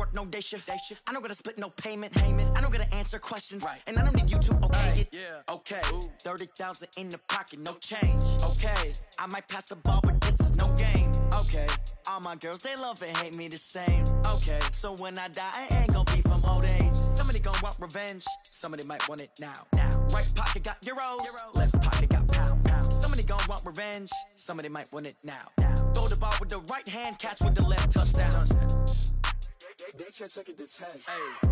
work no day shift. I don't gotta split no payment. I don't gotta answer questions. And I don't need you to okay it. Okay, 30,000 in the pocket, no change. Okay, I might pass the ball, but this is no game. Okay, all my girls, they love and hate me the same. Okay, so when I die, I ain't gonna be from old age. Somebody gon' want revenge, somebody might want it now. Right pocket got euros, left pocket got pounds. Somebody gon' want revenge, somebody might want it now. Throw the ball with the right hand, catch with the left, touchdown. They can't take it to 10. Hey.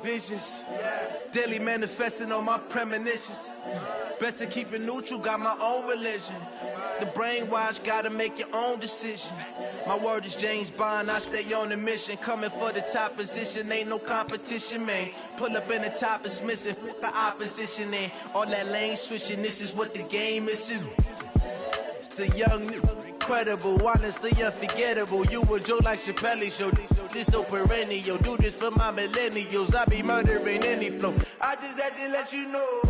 Visions, daily manifesting on my premonitions. Best to keep it neutral, got my own religion. The brainwash, gotta make your own decision. My word is James Bond, I stay on a mission. Coming for the top position, ain't no competition, man. Pull up in the top, it's missing, the opposition, and all that lane switching, this is what the game is. It's the young, incredible, honestly unforgettable. You a Joe like Chappelle show. This so perennial, do this for my millennials. I be murdering any flow. I just had to let you know.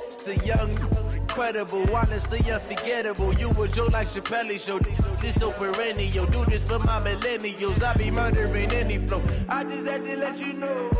It's the young, incredible, honestly unforgettable. You a Joe like Chappelle show. This so perennial, do this for my millennials. I be murdering any flow. I just had to let you know.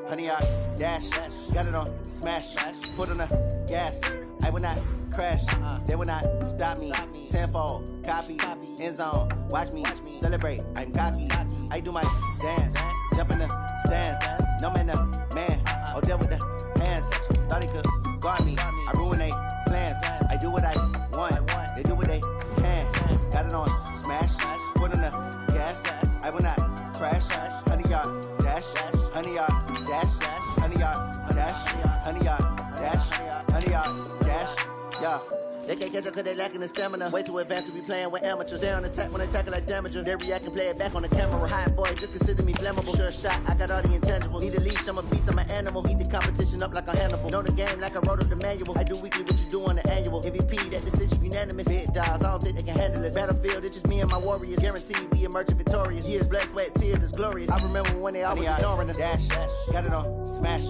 Honey, I dash, got it on smash, foot on the gas. I will not crash, they will not stop me. Tenfold, copy, end zone, watch me celebrate. I'm cocky, I do my dance, jump in the stands. No man, the man, oh deal with the hands. Thought he could guard me, I ruin they plans. I do what I want, they do what they can. Got it on smash, foot on the gas. I will not crash, honey, y'all dash, honey, y'all dash, honey, y'all dash, honey, y'all dash, honey, y'all dash, yeah. They can't catch up cause they lacking the stamina. Way too advanced to be playing with amateurs. They on attack when they tackle like damager. They react and play it back on the camera. Hot boy, just consider me flammable. Sure shot, I got all the intangibles. Need a leash, I'm a beast, I'm an animal. Eat the competition up like a Hannibal. Know the game like I wrote up the manual. I do weekly what you do on the annual. MVP, that decision unanimous. Big dogs, I don't think they can handle this. Battlefield, it's just me and my warriors. Guaranteed we emerge victorious. Years, blood, sweat, tears, it's glorious. I remember when they always ignoring us. Dash, got it on smash,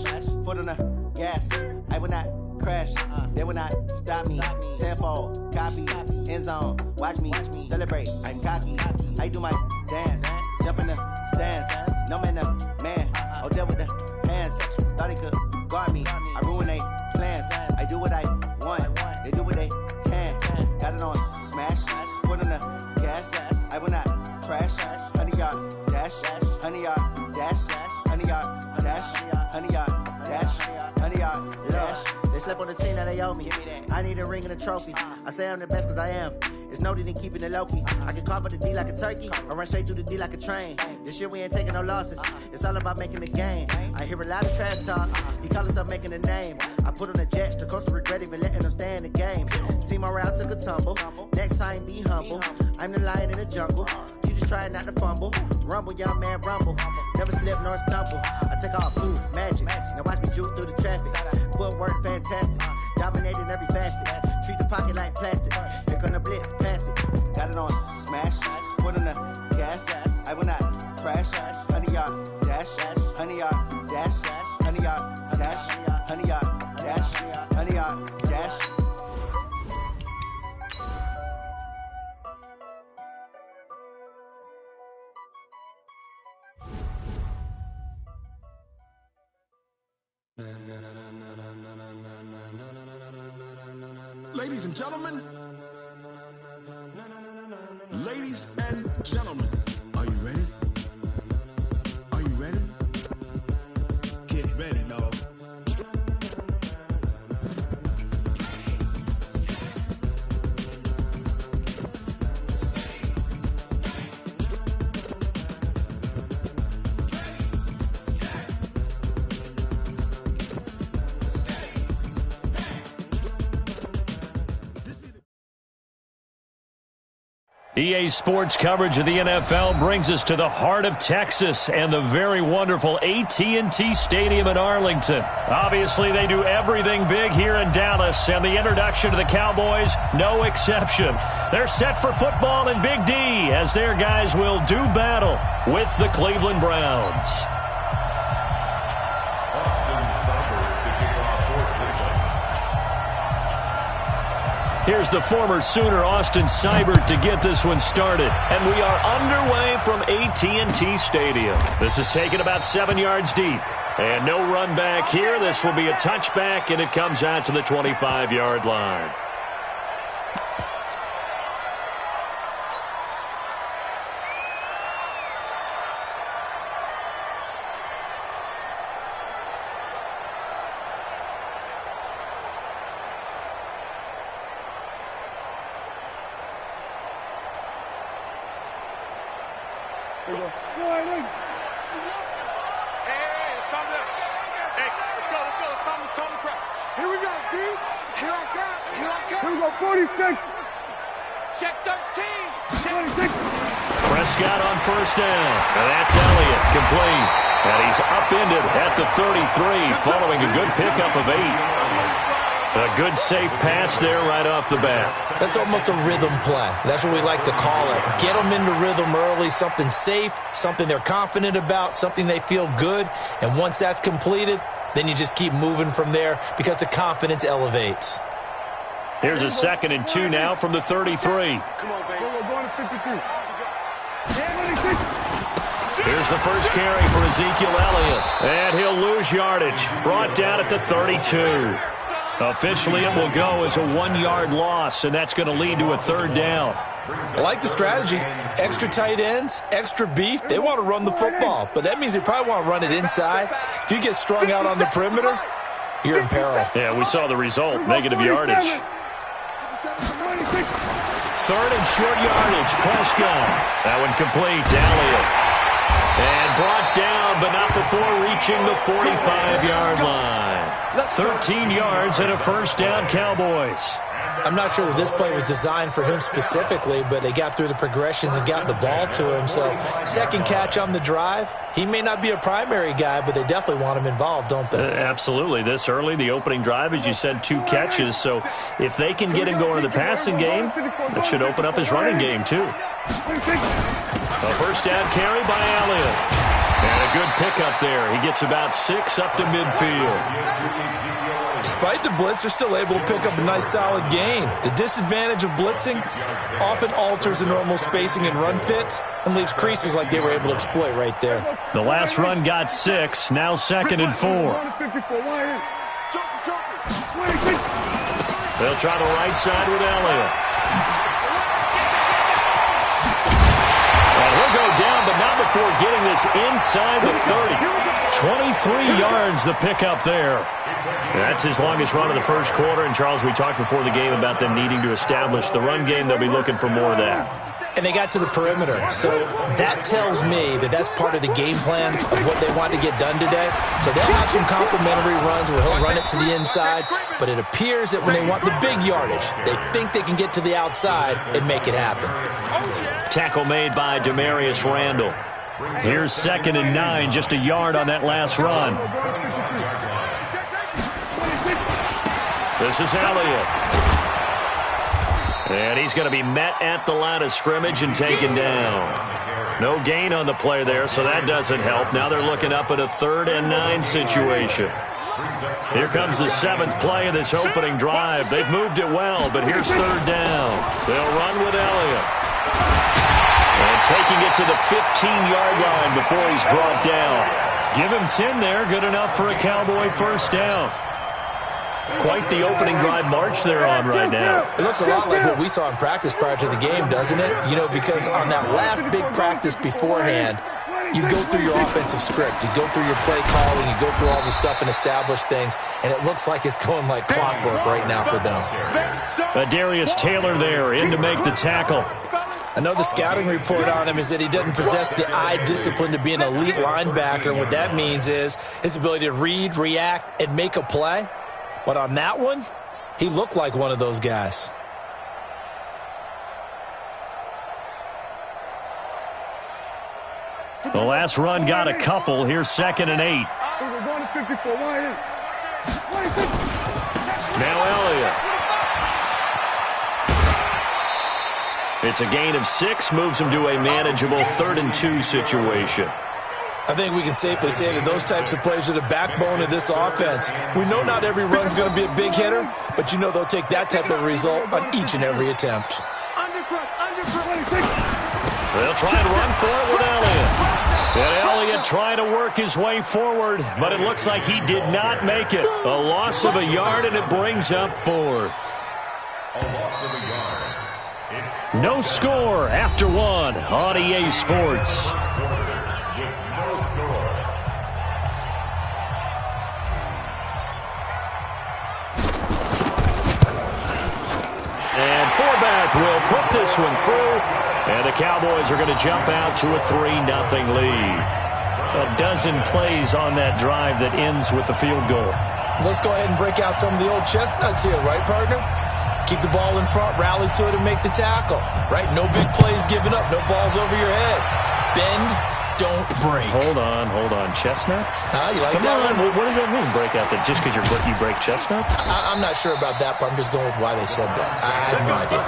foot on the gas. I will not crash, they will not stop me. Tenfold, copy, end zone, watch me celebrate. I'm cocky, I do my dance, jump in the stands. No man, the man, oh deal with the hands. Thought he could guard me, I ruin they plans. I do what I want, they do what they can. Got it on smash, foot on the gas. I will not crash, honey, y'all dash, honey, y'all dash, honey, y'all dash, honey, y'all dash, honey, y'all dash. They slept on the team that they owe me. I need a ring and a trophy. I say I'm the best cause I am. It's noted in keeping it low-key. I can carve up the D like a turkey, or run straight through the D like a train. This year we ain't taking no losses. It's all about making the game. I hear a lot of trash talk. He call himself making a name. I put on the Jets, the coast will regret even letting them stay in the game. Team around took a tumble. Next time be humble. I'm the lion in the jungle. You just try not to fumble. Rumble, young man, rumble. Never slip nor stumble. I take off poof, magic. Now watch me juke through the traffic. Footwork fantastic. Dominating every facet. Treat the pocket like plastic. Here come the blitz, pass it. Got it on smash. Put on the gas. I will not crash. 100-yard dash. 100-yard dash. 100-yard dash. 100-yard dash. 100-yard dash. Ladies and gentlemen, are you ready? Are you ready? Get ready, dog. EA Sports coverage of the NFL brings us to the heart of Texas and the very wonderful AT&T Stadium in Arlington. Obviously, they do everything big here in Dallas, and the introduction to the Cowboys, no exception. They're set for football in Big D as their guys will do battle with the Cleveland Browns. Here's the former Sooner, Austin Seibert, to get this one started. And we are underway from AT&T Stadium. This is taken about 7 yards deep. And no run back here. This will be a touchback, and it comes out to the 25-yard line. Prescott on first down. And that's Elliott, complete. And he's upended at the 33 following a good pickup of 8. A good safe pass there right off the bat. That's almost a rhythm play. That's what we like to call it. Get them into rhythm early, something safe, something they're confident about, something they feel good. And once that's completed, then you just keep moving from there because the confidence elevates. Here's a 2nd and 2 now from the 33. Come on, baby. We're going to 53. Here's the first carry for Ezekiel Elliott. And he'll lose yardage. Brought down at the 32. Officially, it will go as a 1-yard loss, and that's going to lead to a 3rd down. I like the strategy. Extra tight ends, extra beef. They want to run the football, but that means they probably want to run it inside. If you get strung out on the perimeter, you're in peril. Yeah, we saw the result, negative yardage. 3rd and short yardage, Prescott. That one complete to Elliott. And brought down, but not before reaching the 45-yard line. 13 yards and a 1st down, Cowboys. I'm not sure that this play was designed for him specifically, but they got through the progressions and got the ball to him. So, 2nd catch on the drive. He may not be a primary guy, but they definitely want him involved, don't they? Absolutely. This early, the opening drive, as you said, 2 catches. So, if they can get him going in the passing game, that should open up his running game, too. A 1st down carry by Elliott. And a good pickup there. He gets about 6 up to midfield. Despite the blitz, they're still able to pick up a nice solid gain. The disadvantage of blitzing often alters the normal spacing and run fits and leaves creases like they were able to exploit right there. The last run got 6, now 2nd and 4. They'll try the right side with Elliott. And he'll go down, but not before getting this inside the 30. 23 yards the pickup there. That's his longest run of the first quarter. And, Charles, we talked before the game about them needing to establish the run game. They'll be looking for more of that. And they got to the perimeter. So that tells me that that's part of the game plan of what they want to get done today. So they'll have some complimentary runs where he'll run it to the inside. But it appears that when they want the big yardage, they think they can get to the outside and make it happen. Tackle made by Demarius Randall. Here's 2nd and 9, just a yard on that last run. This is Elliott. And he's going to be met at the line of scrimmage and taken down. No gain on the play there, so that doesn't help. Now they're looking up at a 3rd and 9 situation. Here comes the 7th play of this opening drive. They've moved it well, but here's 3rd down. They'll run with Elliott. And taking it to the 15-yard line before he's brought down. Give him 10 there, good enough for a Cowboy first down. Quite the opening drive march they're on right now. It looks a lot like what we saw in practice prior to the game, doesn't it? You know, because on that last big practice beforehand, you go through your offensive script. You go through your play calling. You go through all the stuff and establish things. And it looks like it's going like clockwork right now for them. Darius Taylor there in to make the tackle. I know the scouting report on him is that he doesn't possess the eye discipline to be an elite linebacker. And what that means is his ability to read, react, and make a play. But on that one, he looked like one of those guys. The last run got a couple. Here's 2nd and 8. Now Elliott. It's a gain of 6, moves him to a manageable 3rd and 2 situation. I think we can safely say that those types of plays are the backbone of this offense. We know not every run's going to be a big hitter, but you know they'll take that type of result on each and every attempt. They'll try and run for it with Elliott. And Elliott trying to work his way forward, but it looks like he did not make it. A loss of a yard, and it brings up 4th. A loss of a yard. No score after 1 on EA Sports. And Forbath will put this one through, and the Cowboys are going to jump out to a 3-0 lead. A dozen plays on that drive that ends with the field goal. Let's go ahead and break out some of the old chestnuts here, right, partner? Keep the ball in front, rally to it, and make the tackle, right? No big plays given up, no balls over your head. Bend, don't break. Hold on. Chestnuts? You like Come that on. one? What does that mean, break out? That just because you break chestnuts? I'm not sure about that, but I'm just going with why they said that. I have no idea.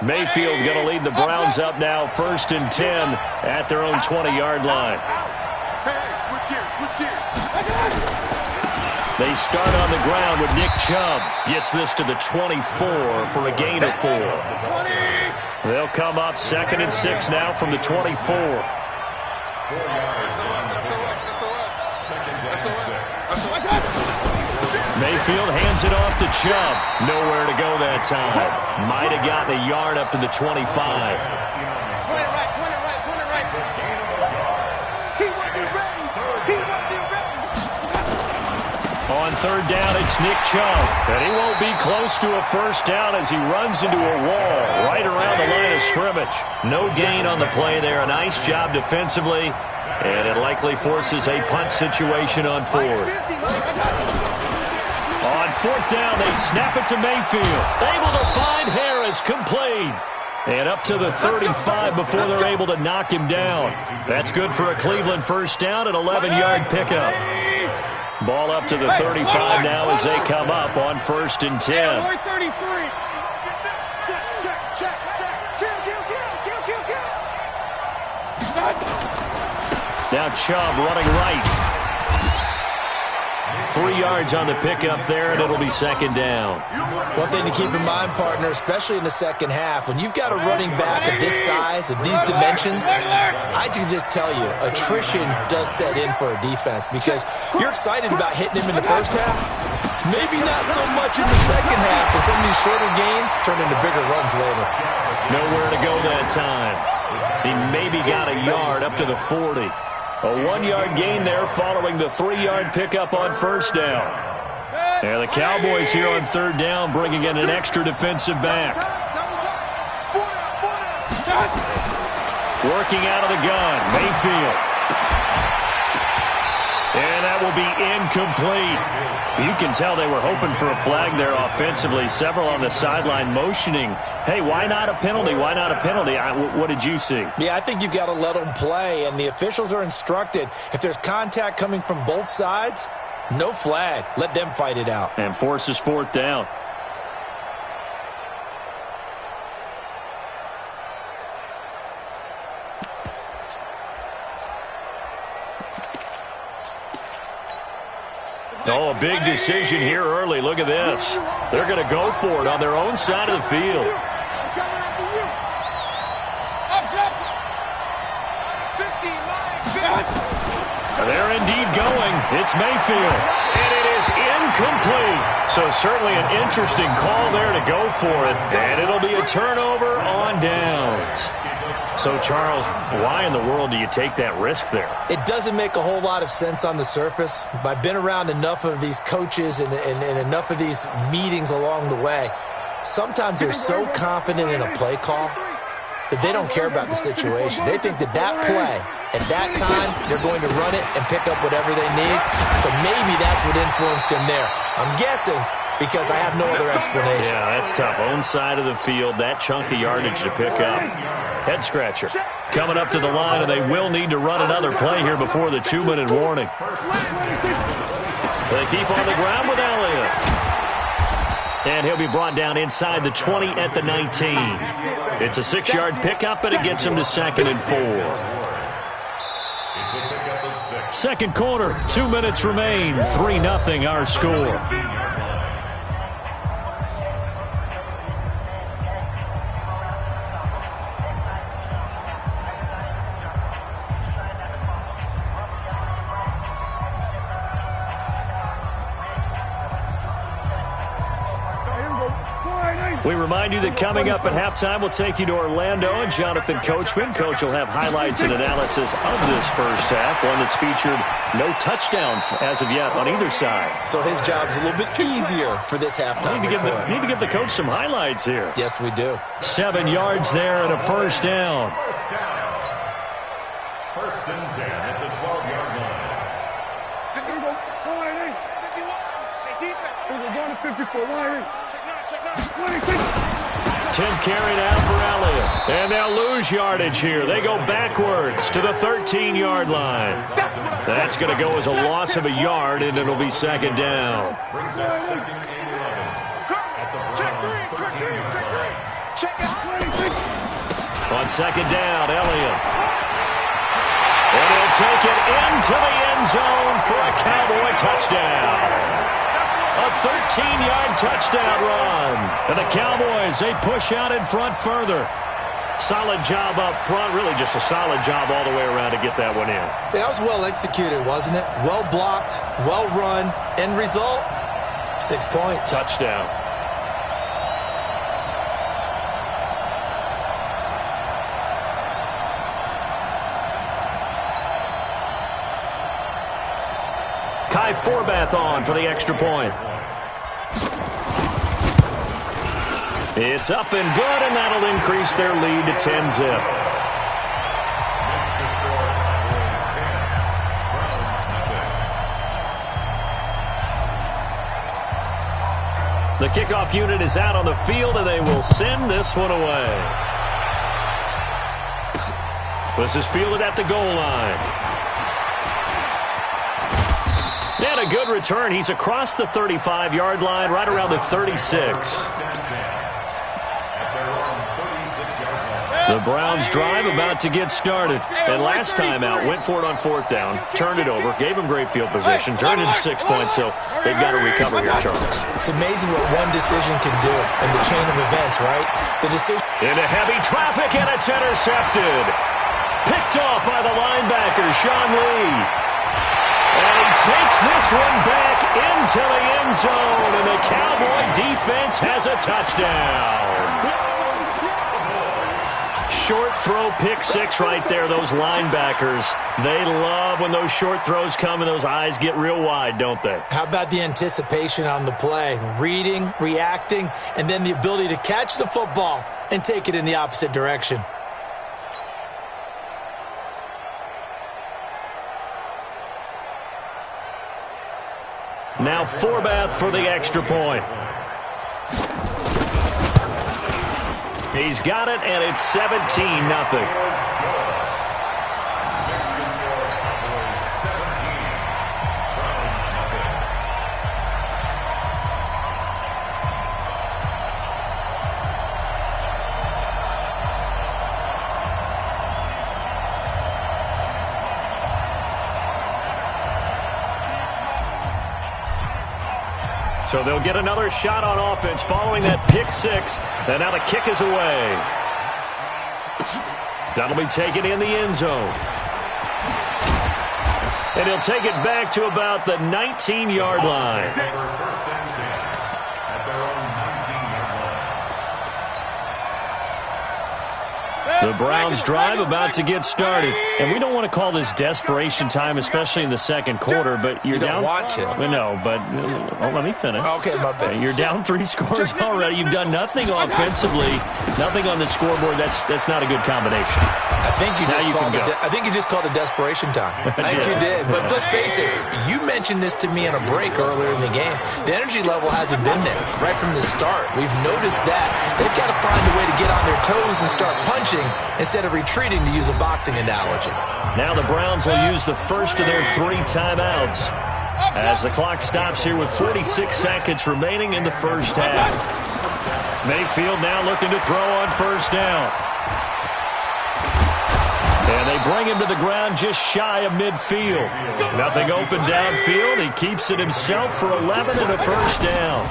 Mayfield going to lead the Browns up now, 1st and 10 at their own 20-yard line. They start on the ground with Nick Chubb. Gets this to the 24 for a gain of 4. They'll come up 2nd and 6 now from the 24. Mayfield hands it off to Chubb. Nowhere to go that time. Might have gotten a yard up to the 25. On 3rd down, it's Nick Chubb. And he won't be close to a first down as he runs into a wall right around the line of scrimmage. No gain on the play there. A nice job defensively. And it likely forces a punt situation on 4th. On 4th down, they snap it to Mayfield. Able to find Harris, complete. And up to the 35 before they're able to knock him down. That's good for a Cleveland first down, an 11-yard pickup. Ball up to the 35 now as they come up on 1st and 10. Now Chubb running right. 3 yards on the pickup there, and it'll be second down. One thing to keep in mind, partner, especially in the second half, when you've got a running back of this size, of these dimensions, I can just tell you, attrition does set in for a defense because you're excited about hitting him in the first half. Maybe not so much in the second half, and some of these shorter gains turn into bigger runs later. Nowhere to go that time. He maybe got a yard up to the 40. A 1-yard gain there following the 3-yard pickup on first down. And the Cowboys here on third down bringing in an extra defensive back. Working out of the gun, Mayfield. And that will be incomplete. You can tell they were hoping for a flag there offensively. Several on the sideline motioning, hey, why not a penalty? Why not a penalty? What did you see? Yeah, I think you've got to let them play, and the officials are instructed. If there's contact coming from both sides, no flag. Let them fight it out. And forces fourth down. Oh, a big decision here early. Look at this. They're going to go for it on their own side of the field. They're indeed going. It's Mayfield. And it is incomplete. So certainly an interesting call there to go for it. And it'll be a turnover on downs. So, Charles, why in the world do you take that risk there? It doesn't make a whole lot of sense on the surface. But I've been around enough of these coaches and enough of these meetings along the way. Sometimes they're so confident in a play call that they don't care about the situation. They think that that play, at that time, they're going to run it and pick up whatever they need. So maybe that's what influenced him there. I'm guessing because I have no other explanation. Yeah, that's tough. Own side of the field, that chunk of yardage to pick up. Head scratcher. Coming up to the line, and they will need to run another play here before the 2-minute warning. They keep on the ground with Elliott. And he'll be brought down inside the 20 at the 19. It's a 6-yard pickup, and it gets him to 2nd and 4. Second quarter, 2 minutes remain. 3-0 our score. We remind you that coming up at halftime, we'll take you to Orlando and Jonathan Coachman. Coach will have highlights and analysis of this first half, one that's featured no touchdowns as of yet on either side. So his job's a little bit easier for this halftime. Need to give the coach some highlights here. Yes, we do. 7 yards there and a first down. First and 10 at the 12-yard line. 10th carry down for Elliott. And they'll lose yardage here. They go backwards to the 13-yard line. That's going to go as a loss of a yard, and it'll be second down. Brings up 2nd and 11 at the Browns' 13-yard line. On second down, Elliott. And he'll take it into the end zone for a Cowboy touchdown. A 13-yard touchdown run. And the Cowboys, they push out in front further. Solid job up front. Really just a solid job all the way around to get that one in. That was well executed, wasn't it? Well blocked, well run. End result, 6 points. Touchdown. Kai Forbath on for the extra point. It's up and good, and that'll increase their lead to 10-zip. The kickoff unit is out on the field, and they will send this one away. This is fielded at the goal line. And a good return. He's across the 35-yard line, right around the 36. The Browns drive about to get started. And last time out, went for it on 4th down, turned it over, gave them great field position, turned it to 6 points, so they've got to recover here, Charles. It's amazing what one decision can do in the chain of events, right? The decision into heavy traffic, and it's intercepted. Picked off by the linebacker, Sean Lee. And he takes this one back into the end zone, and the Cowboy defense has a touchdown. Short throw, pick six right there. Those linebackers, they love when those short throws come and those eyes get real wide, don't they? How about the anticipation on the play? Reading, reacting, and then the ability to catch the football and take it in the opposite direction. Now Forbath for the extra point. He's got it, and it's 17-0. So they'll get another shot on offense following that pick six. And now the kick is away. That'll be taken in the end zone. And he'll take it back to about the 19-yard line. The Browns drive about to get started. And we don't want to call this desperation time, especially in the second quarter, but you're down. You don't want to. No, but let me finish. Okay, my bad. You're down 3 scores already. You've done nothing offensively, nothing on the scoreboard. That's not a good combination. I think you just called it desperation time. I think you did. But let's face it, you mentioned this to me on a break earlier in the game. The energy level hasn't been there right from the start. We've noticed that. They've got to find a way to get on their toes and start punching instead of retreating, to use a boxing analogy. Now the Browns will use the first of their 3 timeouts as the clock stops here with 46 seconds remaining in the first half. Mayfield now looking to throw on first down. And they bring him to the ground just shy of midfield. Nothing open downfield. He keeps it himself for 11 and a first down.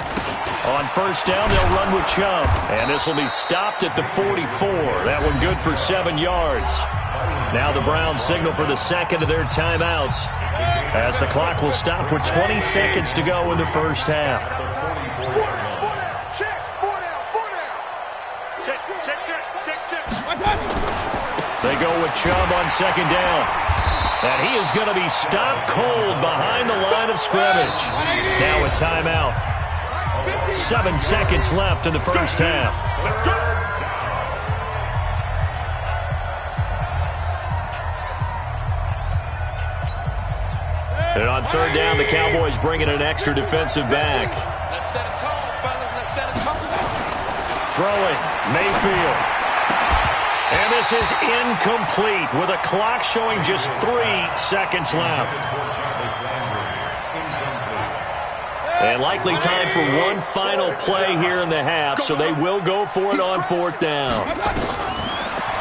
On first down, they'll run with Chubb. And this will be stopped at the 44. That one good for 7 yards. Now the Browns signal for the second of their timeouts, as the clock will stop with 20 seconds to go in the first half. They go with Chubb on second down. And he is going to be stopped cold behind the line of scrimmage. Now a timeout. 7 seconds left in the first half. And on third down, the Cowboys bring in an extra defensive back. Let's set a tone, fellas. Let's set a tone. Throwing, Mayfield. And this is incomplete with a clock showing just 3 seconds left. And likely time for one final play here in the half, so they will go for it on fourth down.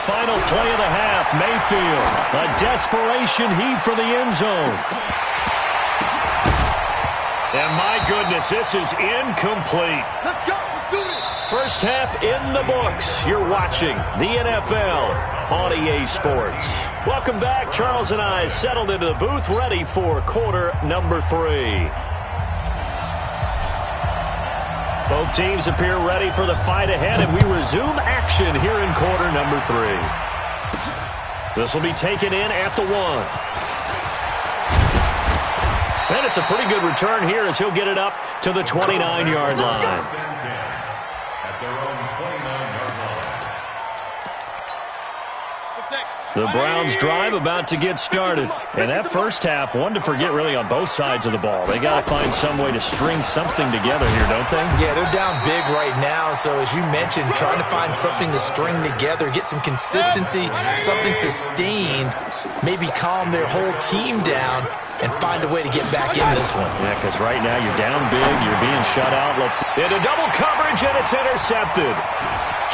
Final play of the half, Mayfield. A desperation heave for the end zone. And my goodness, this is incomplete. Let's go. Let's do this. First half in the books. You're watching the NFL on EA Sports. Welcome back. Charles and I settled into the booth, ready for quarter number 3. Both teams appear ready for the fight ahead, and we resume action here in quarter number 3. This will be taken in at the 1. And it's a pretty good return here as he'll get it up to the 29-yard line. The Browns drive about to get started. And that first half, one to forget really on both sides of the ball. They got to find some way to string something together here, don't they? Yeah, they're down big right now. So as you mentioned, trying to find something to string together, get some consistency, something sustained, maybe calm their whole team down and find a way to get back in this one. Yeah, because right now you're down big, you're being shut out. Into double coverage, and it's intercepted.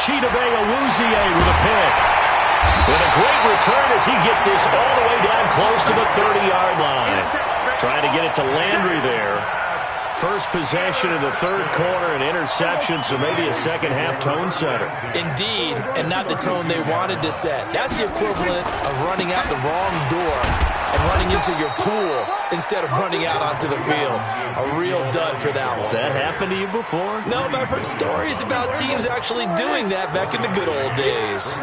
Chidobe-Awuzie with a pick. And a great return as he gets this all the way down close to the 30-yard line. Trying to get it to Landry there. First possession of the third quarter, an interception, so maybe a second-half tone setter. Indeed, and not the tone they wanted to set. That's the equivalent of running out the wrong door and running into your pool instead of running out onto the field. A real dud for that one. Has that happened to you before? No, but I've heard stories about teams actually doing that back in the good old days.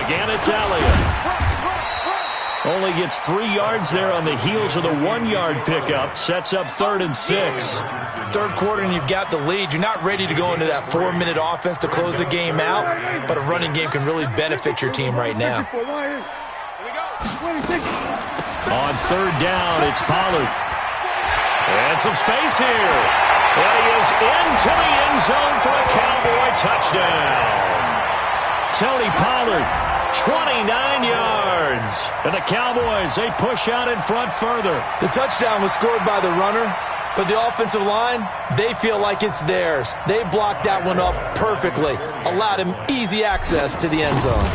Again, it's Elliott. Only gets 3 yards there on the heels of the 1-yard pickup. Sets up 3rd and 6. Third quarter and you've got the lead. You're not ready to go into that 4-minute offense to close the game out, but a running game can really benefit your team right now. On 3rd down, it's Pollard. And some space here. And he is into the end zone for a Cowboy touchdown. Tony Pollard. 29 yards. And the Cowboys, they push out in front further. The touchdown was scored by the runner, but the offensive line, they feel like it's theirs. They blocked that one up perfectly, allowed him easy access to the end zone.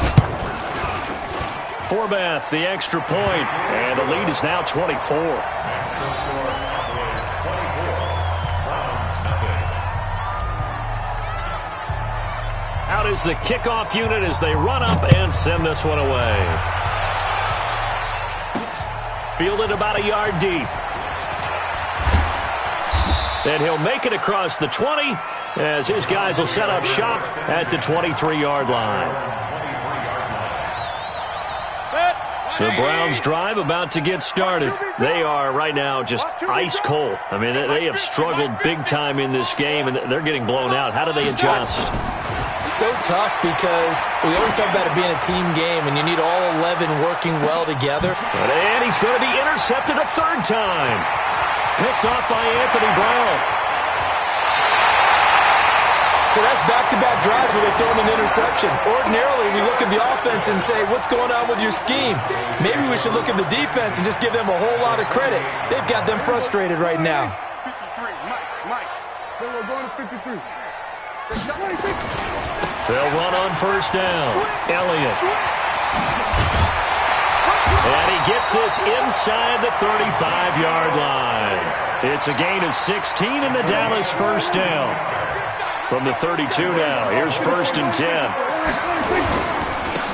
Forbath, the extra point, and the lead is now 24. Out is the kickoff unit as they run up and send this one away. Fielded about a yard deep. And he'll make it across the 20 as his guys will set up shop at the 23-yard line. The Browns drive about to get started. They are right now just ice cold. I mean, they have struggled big time in this game, and they're getting blown out. How do they adjust? So tough because we always talk about it being a team game, and you need all 11 working well together. And he's going to be intercepted a 3rd time. Picked off by Anthony Brown. So that's back-to-back drives where they're throwing an interception. Ordinarily, we look at the offense and say, what's going on with your scheme? Maybe we should look at the defense and just give them a whole lot of credit. They've got them frustrated right now. 53, Mike. We're going to 53. They'll run on 1st down. Elliott. And he gets this inside the 35-yard line. It's a gain of 16 in the Dallas 1st down. From the 32 now. Here's 1st and 10.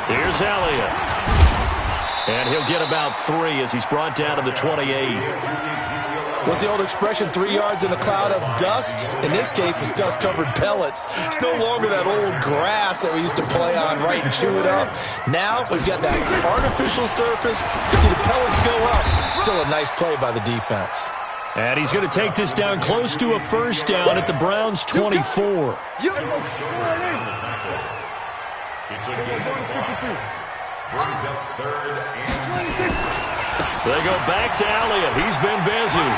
Here's Elliott. And he'll get about 3 as he's brought down to the 28. What's the old expression, 3 yards in a cloud of dust? In this case, it's dust-covered pellets. It's no longer that old grass that we used to play on, right, and chew it up. Now we've got that artificial surface. You see the pellets go up. Still a nice play by the defense. And he's going to take this down close to a 1st down at the Browns' 24. It's a good block. Brings up 3rd and 6. They go back to Elliott. He's been busy.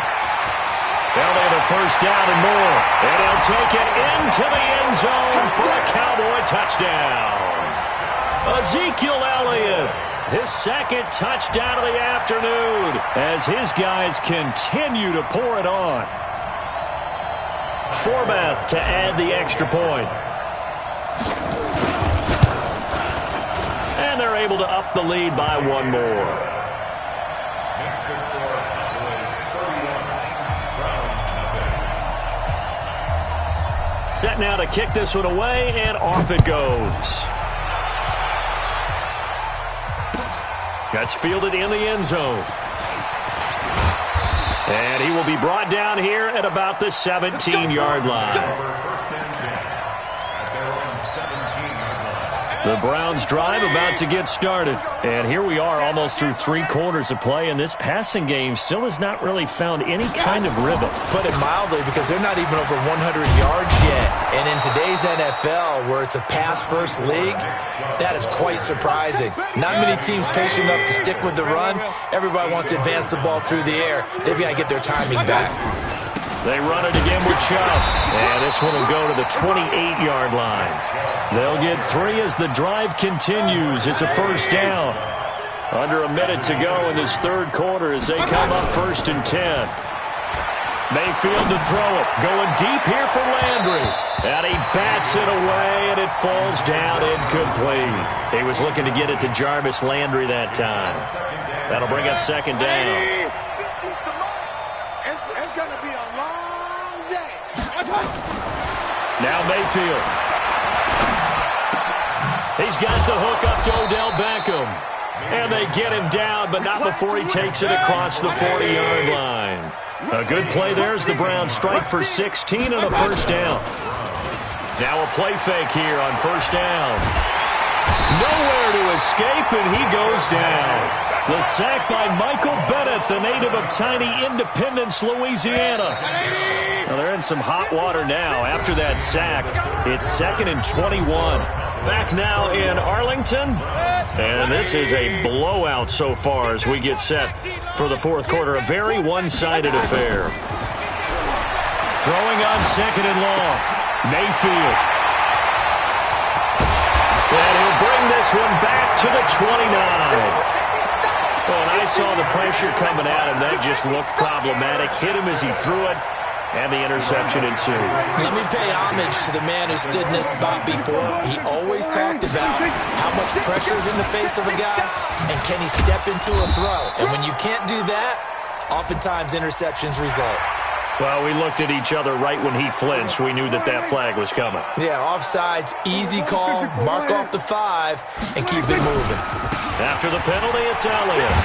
Elliott a 1st down and more. And he'll take it into the end zone for a Cowboy touchdown. Ezekiel Elliott. His 2nd touchdown of the afternoon as his guys continue to pour it on. Forbath to add the extra point. And they're able to up the lead by 1 more. Makes the score is 31. Browns nothing. Set now to kick this one away, and off it goes. That's fielded in the end zone. And he will be brought down here at about the 17-yard line. The Browns drive about to get started. And here we are almost through 3 quarters of play, and this passing game still has not really found any kind of rhythm. Put it mildly, because they're not even over 100 yards yet. And in today's NFL, where it's a pass-first league, that is quite surprising. Not many teams patient enough to stick with the run. Everybody wants to advance the ball through the air. They've got to get their timing back. They run it again with Chubb. And this one will go to the 28-yard line. They'll get 3 as the drive continues. It's a 1st down. Under a minute to go in this 3rd quarter as they come up 1st and 10. Mayfield to throw it. Going deep here for Landry. And he bats it away, and it falls down incomplete. He was looking to get it to Jarvis Landry that time. That'll bring up second down. It's going to be a long day. Now Mayfield. He's got the hook up to Odell Beckham. And they get him down, but not before he takes it across the 40-yard line. A good play there as the Browns strike for 16 and a first down. Now a play fake here on first down. Nowhere to escape, and he goes down. The sack by Michael Bennett, the native of tiny Independence, Louisiana. Well, they're in some hot water now. After that sack, it's 2nd and 21. Back now in Arlington. And this is a blowout so far as we get set for the fourth quarter. A very one-sided affair. Throwing on 2nd and long. Mayfield. And he'll bring this one back to the 29. Well, and I saw the pressure coming at him. That just looked problematic. Hit him as he threw it, and the interception ensued. Let me pay homage to the man who stood in this spot before. He always talked about how much pressure is in the face of a guy, and can he step into a throw. And when you can't do that, oftentimes interceptions result. Well, we looked at each other right when he flinched. We knew that that flag was coming. Yeah, offsides, easy call, mark off the 5, and keep it moving. After the penalty, it's Elliott.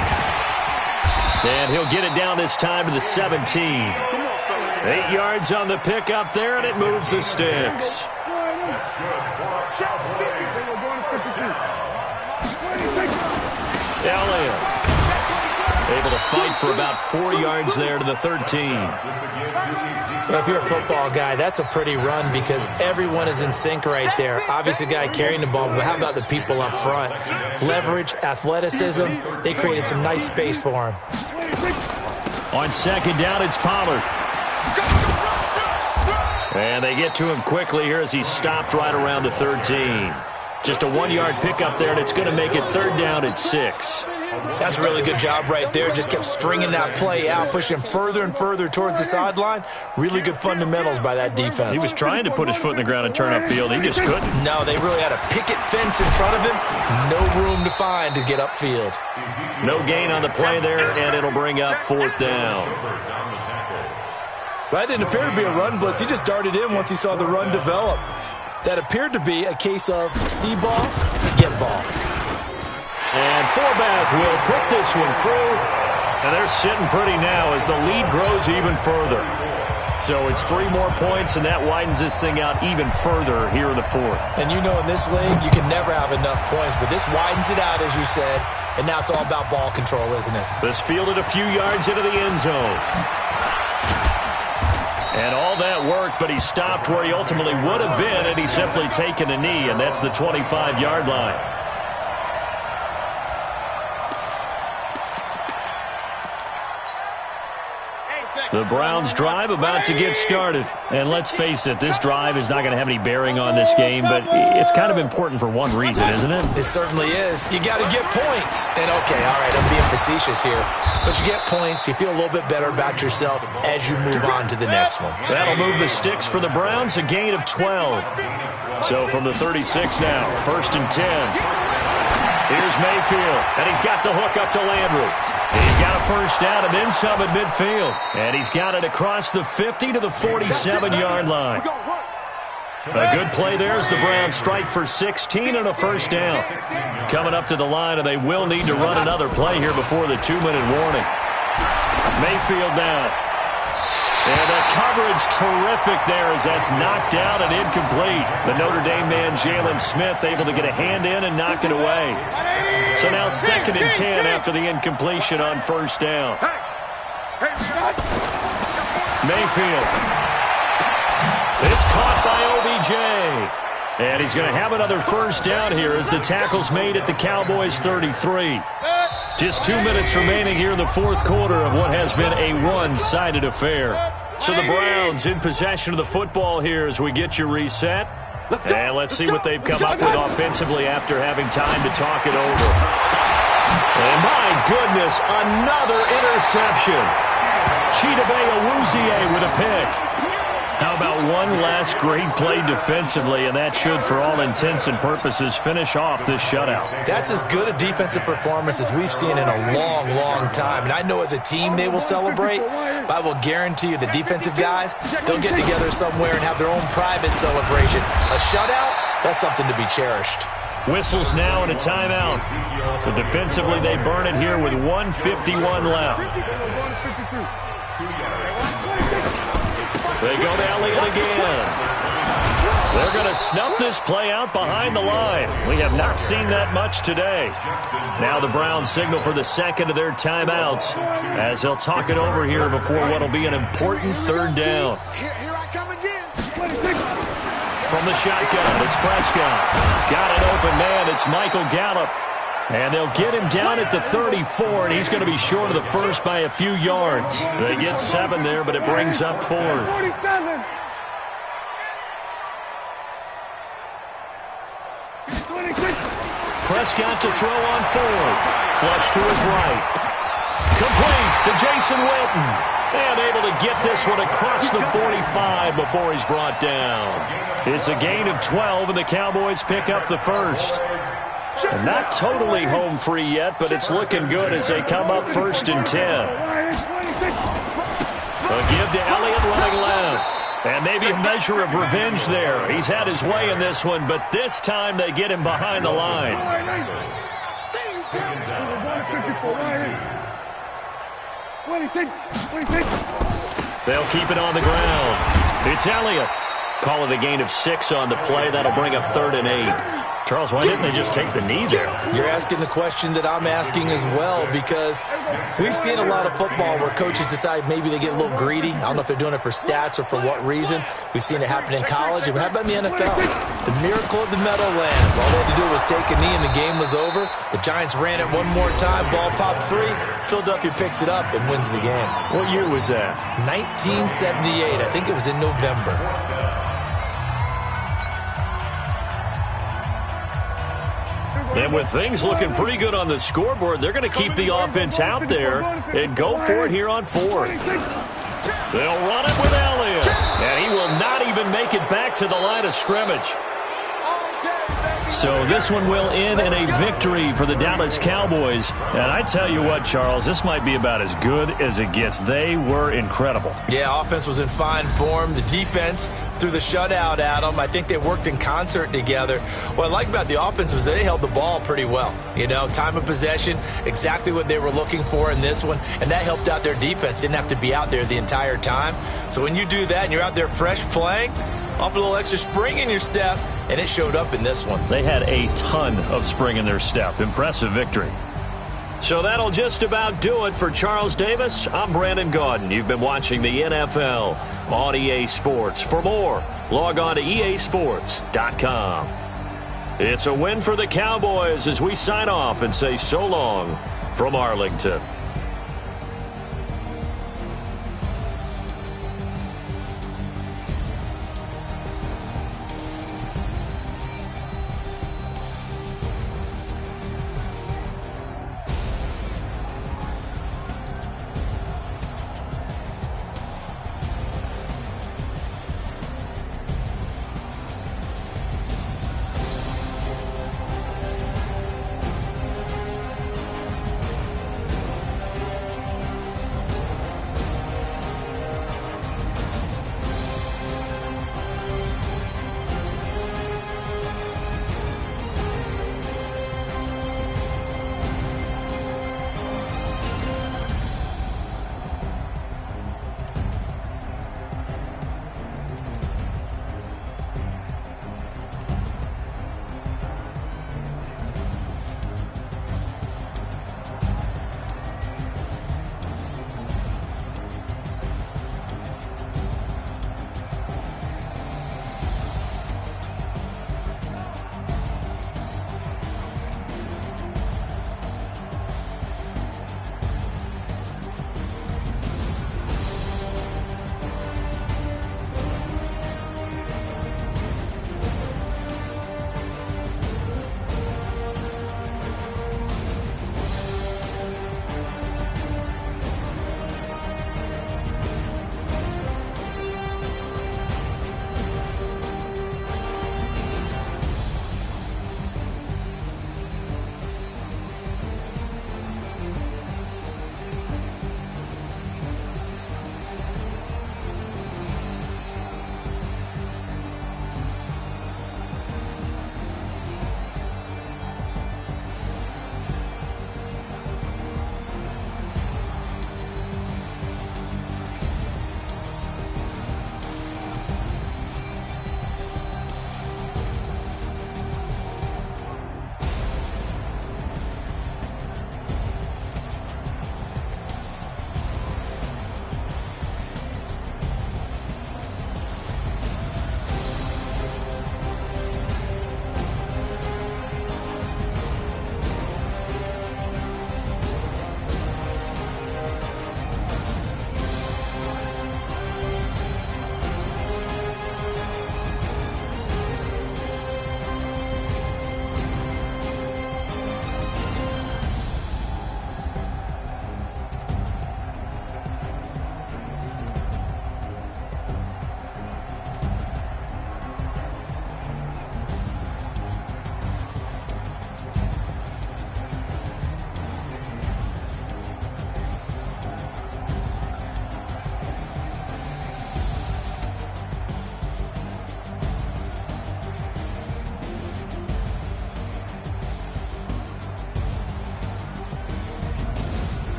And he'll get it down this time to the 17. 8 yards on the pickup there, and it moves the sticks. Elliott able to fight for about 4 yards there to the 13. Well, if you're a football guy, that's a pretty run because everyone is in sync right there. Obviously, the guy carrying the ball, but how about the people up front? Leverage, athleticism, they created some nice space for him. On 2nd down, it's Pollard. And they get to him quickly here as he stopped right around the 13. Just a 1-yard pickup there, and it's going to make it 3rd down at 6. That's a really good job right there. Just kept stringing that play out, pushing further and further towards the sideline. Really good fundamentals by that defense. He was trying to put his foot in the ground and turn upfield. He just couldn't. No, they really had a picket fence in front of him. No room to find to get upfield. No gain on the play there, and it'll bring up 4th down. That didn't appear to be a run blitz. He just darted in once he saw the run develop. That appeared to be a case of see ball, get ball. And Forbath will put this one through. And they're sitting pretty now as the lead grows even further. So it's 3 more points, and that widens this thing out even further here in the 4th. And you know in this league, you can never have enough points. But this widens it out, as you said. And now it's all about ball control, isn't it? This fielded a few yards into the end zone. And all that worked, but he stopped where he ultimately would have been had he simply taken a knee, and that's the 25-yard line. The Browns drive about to get started. And let's face it, this drive is not going to have any bearing on this game, but it's kind of important for one reason, isn't it? It certainly is. You got to get points. And okay, all right, I'm being facetious here. But you get points, you feel a little bit better about yourself as you move on to the next one. That'll move the sticks for the Browns, a gain of 12. So from the 36 now, 1st and 10. Here's Mayfield, and he's got the hook up to Landry. He's got a first down and then some at midfield. And he's got it across the 50 to the 47-yard line. A good play there as the Browns strike for 16 and a first down. Coming up to the line, and they will need to run another play here before the 2-minute warning. Mayfield now. And the coverage terrific there as that's knocked down and incomplete. The Notre Dame man, Jalen Smith, able to get a hand in and knock it away. So now 2nd and 10 after the incompletion on first down. Mayfield. It's caught by OBJ. And he's going to have another first down here as the tackle's made at the Cowboys' 33. Just 2 minutes remaining here in the 4th quarter of what has been a one-sided affair. So the Browns in possession of the football here as we get you reset. And let's see what they've come up with offensively after having time to talk it over. And my goodness, another interception. Chidobe with a pick. How about one last great play defensively, and that should, for all intents and purposes, finish off this shutout. That's as good a defensive performance as we've seen in a long, long time. And I know as a team they will celebrate, but I will guarantee you the defensive guys, they'll get together somewhere and have their own private celebration. A shutout, that's something to be cherished. Whistles now and a timeout. So defensively, they burn it here with 1:51 left. They go to Elliott again. They're going to snuff this play out behind the line. We have not seen that much today. Now the Browns signal for the second of their timeouts as they'll talk it over here before what will be an important third down. Here I come again. From the shotgun, it's Prescott. Got an open man. It's Michael Gallup. And they'll get him down at the 34, and he's going to be short of the first by a few yards. They get 7 there, but it brings up 4th. 47. 26. Prescott to throw on 4th. Flush to his right. Complete to Jason Witten. And able to get this one across the 45 before he's brought down. It's a gain of 12, and the Cowboys pick up the first. And not totally home free yet, but it's looking good as they come up 1st and 10. A give to Elliott running left. And maybe a measure of revenge there. He's had his way in this one, but this time they get him behind the line. They'll keep it on the ground. It's Elliott. Call it a gain of 6 on the play. That'll bring up 3rd and 8. Charles, why didn't they just take the knee there? You're asking the question that I'm asking as well, because we've seen a lot of football where coaches decide maybe they get a little greedy. I don't know if they're doing it for stats or for what reason. We've seen it happen in college. And how about in the NFL? The miracle of the Meadowlands. All they had to do was take a knee and the game was over. The Giants ran it one more time. Ball popped free. Philadelphia picks it up and wins the game. What year was that? 1978. I think it was in November. And with things looking pretty good on the scoreboard, they're going to keep the offense out there and go for it here on 4th. They'll run it with Elliott. And he will not even make it back to the line of scrimmage. So this one will end in a victory for the Dallas Cowboys. And I tell you what, Charles, this might be about as good as it gets. They were incredible. Yeah, offense was in fine form. The defense threw the shutout at them. I think they worked in concert together. What I like about the offense was they held the ball pretty well. You know, time of possession, exactly what they were looking for in this one. And that helped out their defense. Didn't have to be out there the entire time. So when you do that and you're out there fresh playing, off a little extra spring in your step, and it showed up in this one. They had a ton of spring in their step. Impressive victory. So that'll just about do it for Charles Davis. I'm Brandon Gaudin. You've been watching the NFL on EA Sports. For more, log on to easports.com. It's a win for the Cowboys as we sign off and say so long from Arlington.